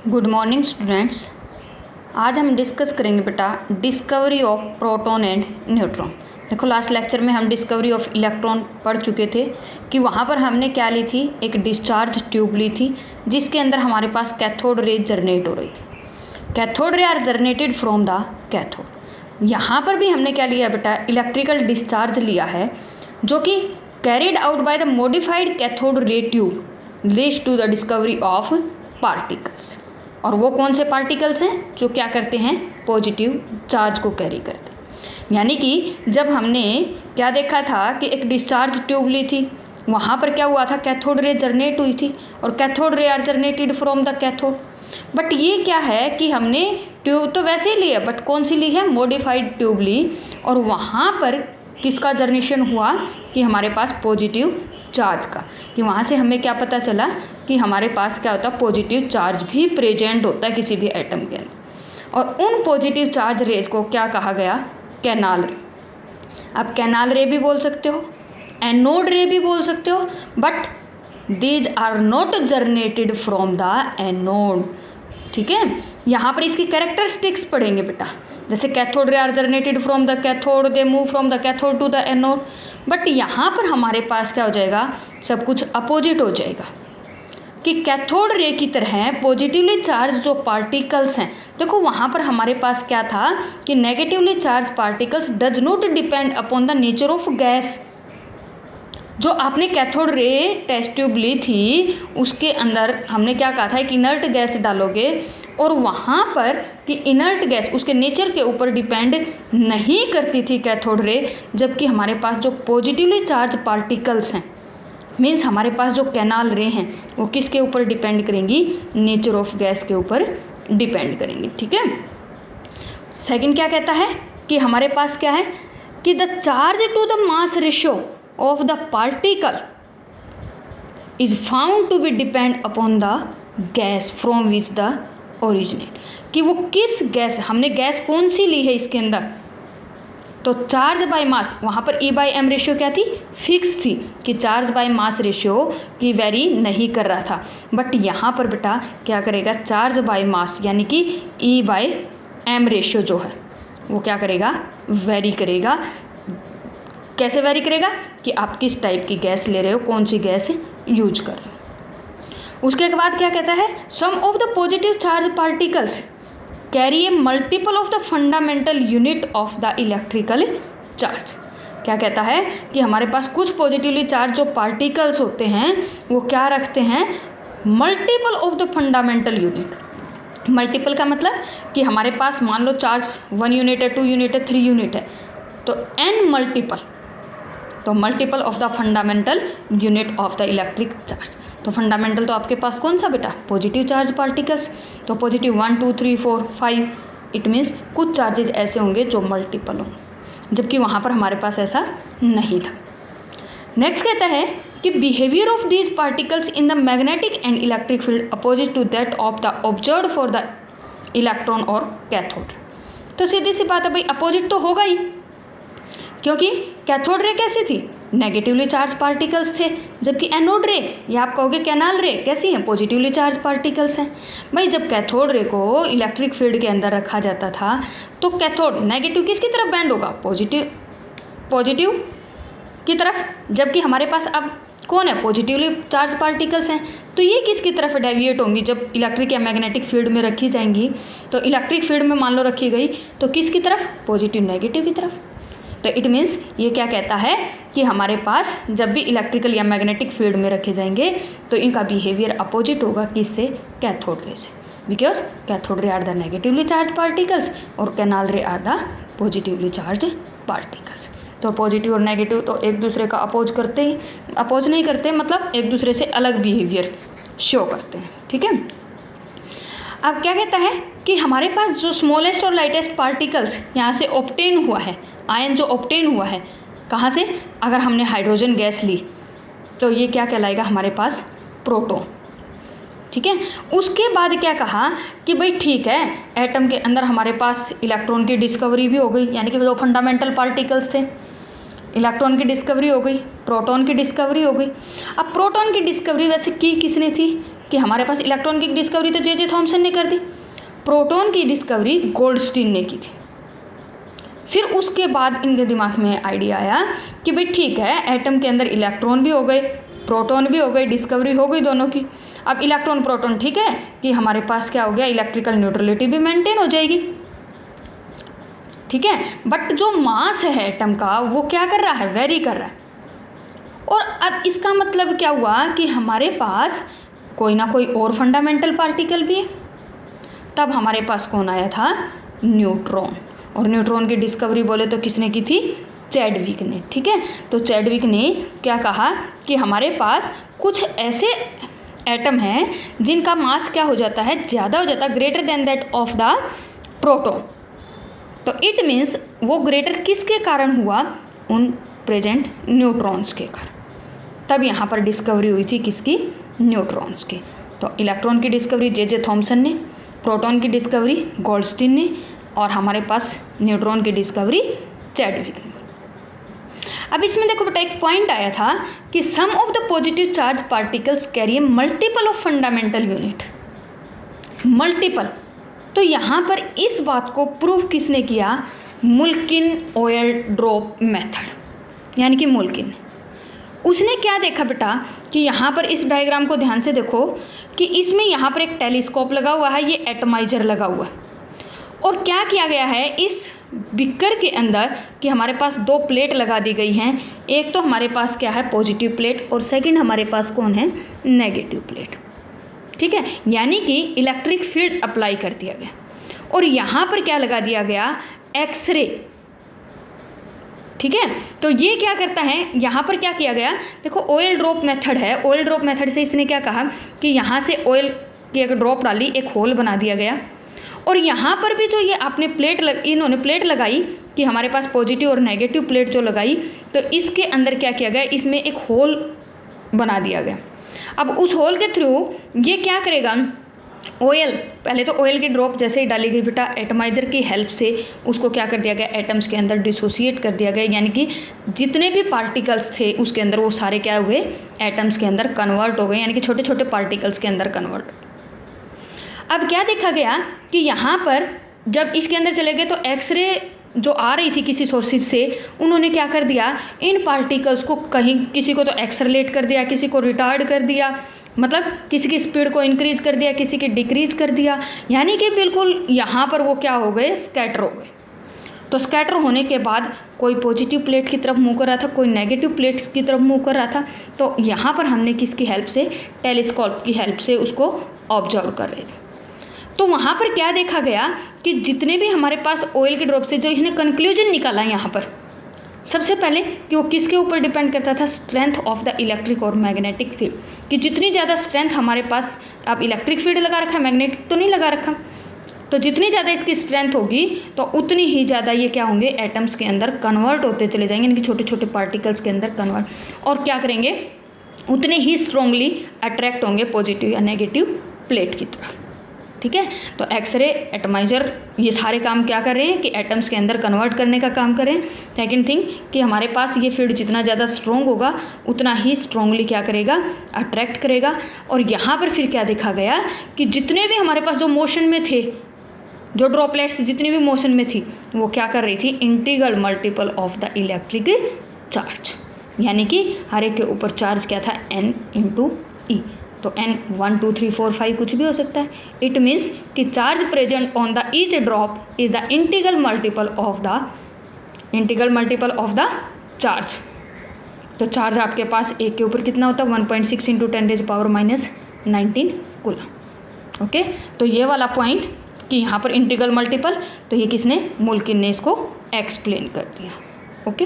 Good morning students. आज हम discuss करेंगे बेटा discovery of proton and neutron. देखो लास्ट लेक्चर में हम डिस्कवरी ऑफ इलेक्ट्रॉन पढ़ चुके थे कि वहाँ पर हमने क्या ली थी, एक डिस्चार्ज ट्यूब ली थी जिसके अंदर हमारे पास कैथोड रे जनरेट हो रही थी। Cathode ray are generated from the cathode. यहाँ पर भी हमने क्या लिया बेटा, इलेक्ट्रिकल डिस्चार्ज लिया है जो कि carried out by the modified cathode ray tube leads to the discovery of particles. और वो कौन से पार्टिकल्स हैं जो क्या करते हैं, पॉजिटिव चार्ज को कैरी करते हैं। यानी कि जब हमने क्या देखा था कि एक डिस्चार्ज ट्यूब ली थी, वहाँ पर क्या हुआ था, कैथोड रे जनरेट हुई थी और cathode ray are generated from the cathode. But ये क्या है कि हमने ट्यूब तो वैसे ही ली है, बट कौन सी ली है, मॉडिफाइड ट्यूब ली, और वहाँ पर किसका जनरेशन हुआ कि हमारे पास पॉजिटिव चार्ज का। कि वहाँ से हमें क्या पता चला कि हमारे पास क्या होता है, पॉजिटिव चार्ज भी प्रेजेंट होता है किसी भी एटम के अंदर। और उन पॉजिटिव चार्ज रेज को क्या कहा गया, कैनाल रे। आप कैनाल रे भी बोल सकते हो, एनोड रे भी बोल सकते हो, but these are not generated from the anode. ठीक है, यहाँ पर इसकी कैरेक्टरिस्टिक्स पढ़ेंगे बेटा। जैसे cathode ray are generated from the cathode, they move from the cathode to the anode. But यहाँ पर हमारे पास क्या हो जाएगा, सब कुछ अपोजिट हो जाएगा कि कैथोड रे की तरह पॉजिटिवली चार्ज जो पार्टिकल्स हैं, देखो वहाँ पर हमारे पास क्या था कि negatively charged particles does not depend upon the nature of gas. जो आपने कैथोड रे टेस्ट ट्यूब ली थी उसके अंदर हमने क्या कहा था, एक इनर्ट गैस डालोगे और वहाँ पर कि इनर्ट गैस उसके नेचर के ऊपर डिपेंड नहीं करती थी कैथोड रे, जबकि हमारे पास जो पॉजिटिवली चार्ज पार्टिकल्स हैं, मीन्स हमारे पास जो कैनाल रे हैं, वो किसके ऊपर डिपेंड करेंगी, नेचर ऑफ गैस के ऊपर डिपेंड करेंगी। ठीक है, सेकंड क्या कहता है कि हमारे पास क्या है कि the charge to the mass ratio of the particle is found to be depend upon the gas from which the originate. कि वो किस गैस, हमने गैस कौन सी ली है इसके अंदर, तो चार्ज बाय मास, वहाँ पर E बाय M रेशियो क्या थी, फिक्स थी कि चार्ज बाय मास रेशियो की वेरी नहीं कर रहा था। बट यहाँ पर बेटा क्या करेगा, चार्ज बाय मास यानी कि E बाय M रेशियो जो है वो क्या करेगा, वेरी करेगा। कैसे वेरी करेगा कि आप किस टाइप की गैस ले रहे हो, कौन सी गैस यूज कर रहे हो। उसके बाद क्या कहता है, sum of the positive charge particles carry a multiple of the fundamental unit of the electrical charge. क्या कहता है कि हमारे पास कुछ पॉजिटिवली चार्ज जो पार्टिकल्स होते हैं वो क्या रखते हैं, multiple of the fundamental unit. Multiple का मतलब कि हमारे पास मान लो चार्ज 1 यूनिट है, 2 यूनिट है, 3 यूनिट है, तो n मल्टीपल, तो multiple of the fundamental unit of the electric charge. तो फंडामेंटल तो आपके पास कौन सा बेटा, पॉजिटिव चार्ज पार्टिकल्स। तो पॉजिटिव 1 2 3 4 5, इट मीन्स कुछ चार्जेज ऐसे होंगे जो मल्टीपल हों, जबकि वहाँ पर हमारे पास ऐसा नहीं था। नेक्स्ट कहता है कि behaviour of these particles in the magnetic and electric field opposite to that of the observed for the electron और कैथोड। तो सीधी सी बात है भाई, अपोजिट तो होगा ही, क्योंकि कैथोड रे कैसी थी, नेगेटिवली चार्ज पार्टिकल्स थे, जबकि एनोड रे या आप कहोगे कैनाल रे कैसी हैं, पॉजिटिवली चार्ज पार्टिकल्स हैं। भाई जब कैथोड रे को इलेक्ट्रिक फील्ड के अंदर रखा जाता था तो कैथोड नेगेटिव किसकी तरफ बैंड होगा, पॉजिटिव की तरफ, जबकि हमारे पास अब कौन है, पॉजिटिवली चार्ज पार्टिकल्स हैं, तो ये किसकी तरफ डेविएट होंगी जब इलेक्ट्रिक या मैग्नेटिक फील्ड में रखी जाएंगी। तो इलेक्ट्रिक फील्ड में मान लो रखी गई तो किसकी तरफ, पॉजिटिव नेगेटिव की तरफ। तो इट मीन्स ये क्या कहता है कि हमारे पास जब भी इलेक्ट्रिकल या मैग्नेटिक फील्ड में रखे जाएंगे तो इनका बिहेवियर अपोजिट होगा किससे, कैथोड रे से, because cathode ray are the negatively charged particles और canal ray are the positively charged particles. तो पॉजिटिव और नेगेटिव तो एक दूसरे का अपोज नहीं करते, मतलब एक दूसरे से अलग बिहेवियर शो करते हैं। ठीक है, अब क्या कहता है कि हमारे पास जो स्मॉलेस्ट और लाइटेस्ट पार्टिकल्स यहाँ से ऑब्टेन हुआ है, आयन जो ऑब्टेन हुआ है कहाँ से, अगर हमने हाइड्रोजन गैस ली तो ये क्या कहलाएगा हमारे पास, प्रोटॉन। ठीक है, उसके बाद क्या कहा कि भाई ठीक है, एटम के अंदर हमारे पास इलेक्ट्रॉन की डिस्कवरी भी हो गई, यानी कि जो फंडामेंटल पार्टिकल्स थे, इलेक्ट्रॉन की डिस्कवरी हो गई, प्रोटॉन की डिस्कवरी हो गई। अब प्रोटॉन की डिस्कवरी वैसे की किसने थी, कि हमारे पास इलेक्ट्रॉन की डिस्कवरी तो जे थॉमसन ने कर दी, प्रोटॉन की डिस्कवरी गोल्डस्टीन ने की थी। फिर उसके बाद इनके दिमाग में आइडिया आया कि भाई ठीक है, एटम के अंदर इलेक्ट्रॉन भी हो गए, प्रोटॉन भी हो गए, डिस्कवरी हो गई दोनों की। अब इलेक्ट्रॉन प्रोटॉन ठीक है कि हमारे पास क्या हो गया, इलेक्ट्रिकल न्यूट्रलिटी भी मेंटेन हो जाएगी, ठीक है। बट जो मास है एटम का वो क्या कर रहा है, वेरी कर रहा है। और अब इसका मतलब क्या हुआ कि हमारे पास कोई ना कोई और फंडामेंटल पार्टिकल भी है। तब हमारे पास कौन आया था, न्यूट्रॉन। और न्यूट्रॉन की डिस्कवरी बोले तो किसने की थी, चैडविक ने, ठीक है। तो चैडविक ने क्या कहा कि हमारे पास कुछ ऐसे एटम हैं जिनका मास क्या हो जाता है, ज़्यादा हो जाता है, greater than that of the proton. तो इट मीन्स वो ग्रेटर किसके कारण हुआ, उन प्रेजेंट न्यूट्रॉन्स के कारण। तब यहाँ पर डिस्कवरी हुई थी किसकी, न्यूट्रॉन्स की। तो इलेक्ट्रॉन की डिस्कवरी जे थॉमसन ने, प्रोटॉन की डिस्कवरी गोल्डस्टीन ने, और हमारे पास न्यूट्रॉन की डिस्कवरी चैडविक ने। अब इसमें देखो बेटा एक पॉइंट आया था कि sum of the positive charge particles carry multiple of fundamental unit, multiple. तो यहाँ पर इस बात को प्रूव किसने किया, मुल्किन ऑयल ड्रॉप मेथड, यानी कि मुल्किन। उसने क्या देखा बेटा कि यहाँ पर इस डायग्राम को ध्यान से देखो कि इसमें यहाँ पर एक टेलीस्कोप लगा हुआ है, ये एटमाइजर लगा हुआ है। और क्या किया गया है इस बिकर के अंदर कि हमारे पास दो प्लेट लगा दी गई हैं। एक तो हमारे पास क्या है, पॉजिटिव प्लेट, और सेकंड हमारे पास कौन है, नेगेटिव प्लेट, ठीक है। यानी कि इलेक्ट्रिक फील्ड अप्लाई कर दिया गया। और यहाँ पर क्या लगा दिया गया, एक्सरे, ठीक है। तो ये क्या करता है, यहाँ पर क्या किया गया, देखो ऑयल ड्रॉप मेथड है। ऑयल ड्रॉप मेथड से इसने क्या कहा कि यहाँ से ऑयल की एक ड्रॉप डाली, एक होल बना दिया गया। और यहाँ पर भी जो ये आपने इन्होंने प्लेट लगाई कि हमारे पास पॉजिटिव और नेगेटिव प्लेट जो लगाई, तो इसके अंदर क्या किया गया, इसमें एक होल बना दिया गया। अब उस होल के थ्रू ये क्या करेगा, ऑयल, पहले तो ऑयल की ड्रॉप जैसे ही डाली गई बेटा, एटमाइजर की हेल्प से उसको क्या कर दिया गया, एटम्स के अंदर डिसोसिएट कर दिया गया। यानी कि जितने भी पार्टिकल्स थे उसके अंदर वो सारे क्या हुए, एटम्स के अंदर कन्वर्ट हो गए, यानी कि छोटे छोटे पार्टिकल्स के अंदर कन्वर्ट। अब क्या देखा गया कि यहाँ पर जब इसके अंदर चले गए तो एक्सरे जो आ रही थी किसी सोर्सेज से, उन्होंने क्या कर दिया, इन पार्टिकल्स को कहीं किसी को तो एक्सरलेट कर दिया, किसी को रिटार्ड कर दिया, मतलब किसी की स्पीड को इंक्रीज कर दिया, किसी की डिक्रीज कर दिया। यानी कि बिल्कुल यहाँ पर वो क्या हो गए, स्कैटर हो गए। तो स्कैटर होने के बाद कोई पॉजिटिव प्लेट की तरफ मूव कर रहा था, कोई नेगेटिव प्लेट की तरफ मूव कर रहा था। तो यहाँ पर हमने किसकी हेल्प से, टेलीस्कोप की हेल्प से उसको ऑब्जर्व कर रहे थे। तो वहाँ पर क्या देखा गया कि जितने भी हमारे पास ऑयल के ड्रॉप से जो इसने कंक्लूजन निकाला यहाँ पर, सबसे पहले कि वो किसके ऊपर डिपेंड करता था, स्ट्रेंथ ऑफ द इलेक्ट्रिक और मैग्नेटिक फील्ड, कि जितनी ज़्यादा स्ट्रेंथ हमारे पास, अब इलेक्ट्रिक फील्ड लगा रखा है, मैग्नेटिक तो नहीं लगा रखा, तो जितनी ज़्यादा इसकी स्ट्रेंथ होगी तो उतनी ही ज़्यादा ये क्या होंगे, एटम्स के अंदर कन्वर्ट होते चले जाएंगे, यानी कि छोटे छोटे पार्टिकल्स के अंदर कन्वर्ट, और क्या करेंगे, उतने ही स्ट्रॉन्गली अट्रैक्ट होंगे पॉजिटिव या नेगेटिव प्लेट की तरफ, ठीक है। तो एक्सरे, एटमाइजर, ये सारे काम क्या कर रहे हैं कि एटम्स के अंदर कन्वर्ट करने का काम करें। सेकंड थिंग कि हमारे पास ये फील्ड जितना ज़्यादा स्ट्रॉन्ग होगा उतना ही स्ट्रॉन्गली क्या करेगा, अट्रैक्ट करेगा। और यहाँ पर फिर क्या देखा गया कि जितने भी हमारे पास जो मोशन में थे, जो ड्रॉपलेट्स जितनी भी मोशन में थी, वो क्या कर रही थी, integral multiple of the electric charge, यानी कि हर एक के ऊपर चार्ज क्या था, n × e। तो n 1 2 3 4 5 कुछ भी हो सकता है। इट मीन्स कि charge present on the each drop is the integral multiple of the charge. तो चार्ज आपके पास एक के ऊपर कितना होता है, 1.6 × 10⁻⁹ कूलम। ओके, तो ये वाला पॉइंट कि यहाँ पर इंटीग्रल मल्टीपल, तो ये किसने, मुल्किन ने इसको एक्सप्लेन कर दिया। ओके।